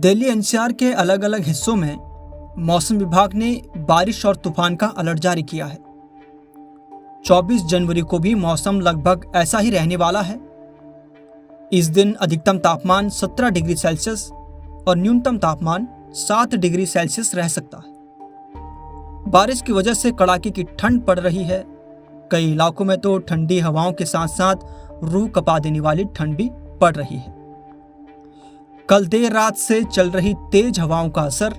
Delhi NCR के अलग अलग हिस्सों में मौसम विभाग ने बारिश और तूफान का अलर्ट जारी किया है। 24 जनवरी को भी मौसम लगभग ऐसा ही रहने वाला है। इस दिन अधिकतम तापमान 17 डिग्री सेल्सियस और न्यूनतम तापमान 7 डिग्री सेल्सियस रह सकता है। बारिश की वजह से कड़ाके की ठंड पड़ रही है। कई इलाकों में तो ठंडी हवाओं के साथ साथ रूह कपा देने वाली ठंड भी पड़ रही है। कल देर रात से चल रही तेज हवाओं का असर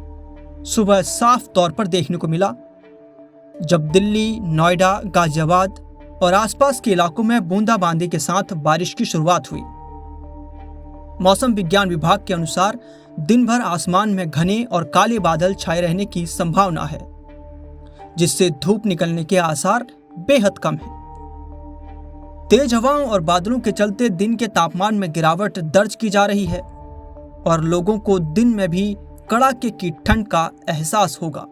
सुबह साफ तौर पर देखने को मिला, जब दिल्ली, नोएडा, गाजियाबाद और आसपास के इलाकों में बूंदाबांदी के साथ बारिश की शुरुआत हुई। मौसम विज्ञान विभाग के अनुसार दिन भर आसमान में घने और काले बादल छाए रहने की संभावना है, जिससे धूप निकलने के आसार बेहद कम हैं। तेज हवाओं और बादलों के चलते दिन के तापमान में गिरावट दर्ज की जा रही है और लोगों को दिन में भी कड़ाके की ठंड का एहसास होगा।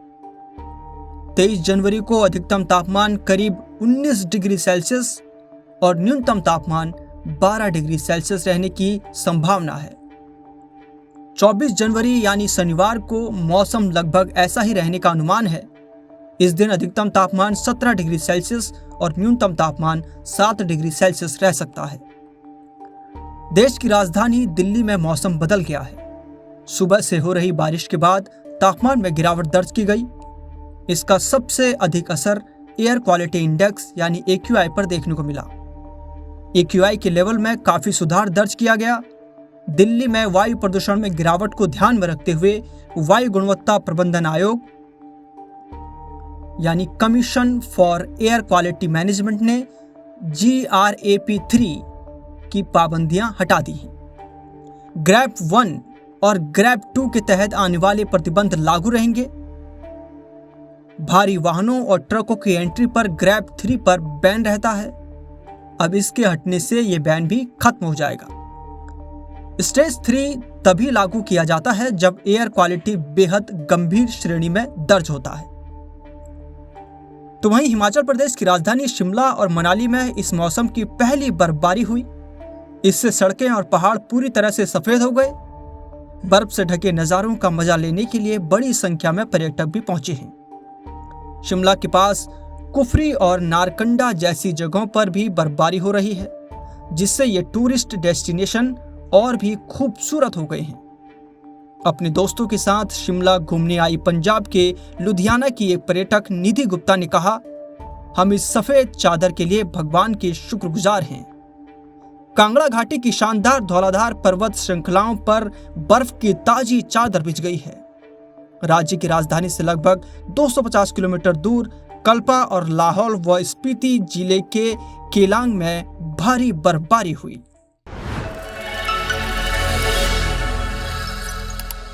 23 जनवरी को अधिकतम तापमान करीब 19 डिग्री सेल्सियस और न्यूनतम तापमान 12 डिग्री सेल्सियस रहने की संभावना है। 24 जनवरी यानी शनिवार को मौसम लगभग ऐसा ही रहने का अनुमान है। इस दिन अधिकतम तापमान 17 डिग्री सेल्सियस और न्यूनतम तापमान 7 डिग्री सेल्सियस रह सकता है। देश की राजधानी दिल्ली में मौसम बदल गया है। सुबह से हो रही बारिश के बाद तापमान में गिरावट दर्ज की गई। इसका सबसे अधिक असर एयर क्वालिटी इंडेक्स यानी AQI पर देखने को मिला। AQI के लेवल में काफी सुधार दर्ज किया गया। दिल्ली में वायु प्रदूषण में गिरावट को ध्यान में रखते हुए वायु गुणवत्ता प्रबंधन आयोग यानी commission for air quality management ने GRAP3 की पाबंदियां हटा दी हैं। ग्रैप 1 और ग्रैप 2 के तहत आने वाले प्रतिबंध लागू रहेंगे। भारी वाहनों और ट्रकों की एंट्री पर ग्रैप 3 पर बैन रहता है। अब इसके हटने से यह बैन भी खत्म हो जाएगा। स्टेज 3 तभी लागू किया जाता है जब एयर क्वालिटी बेहद गंभीर श्रेणी में दर्ज होता है। तो वहीं हिमाचल प्रदेश की राजधानी शिमला और मनाली में इस मौसम की पहली बर्फबारी हुई। इससे सड़कें और पहाड़ पूरी तरह से सफेद हो गए। बर्फ से ढके नजारों का मजा लेने के लिए बड़ी संख्या में पर्यटक भी पहुंचे हैं। शिमला के पास कुफरी और नारकंडा जैसी जगहों पर भी बर्फबारी हो रही है, जिससे ये टूरिस्ट डेस्टिनेशन और भी खूबसूरत हो गए हैं। अपने दोस्तों के साथ शिमला घूमने आई पंजाब के लुधियाना की एक पर्यटक निधि गुप्ता ने कहा, हम इस सफेद चादर के लिए भगवान के शुक्रगुजार हैं। कांगड़ा घाटी की शानदार धौलाधार पर्वत श्रृंखलाओं पर बर्फ की ताजी चादर बिछ गई है। राज्य की राजधानी से लगभग 250 किलोमीटर दूर कल्पा और लाहौल व स्पीति जिले के केलांग में भारी बर्फबारी हुई।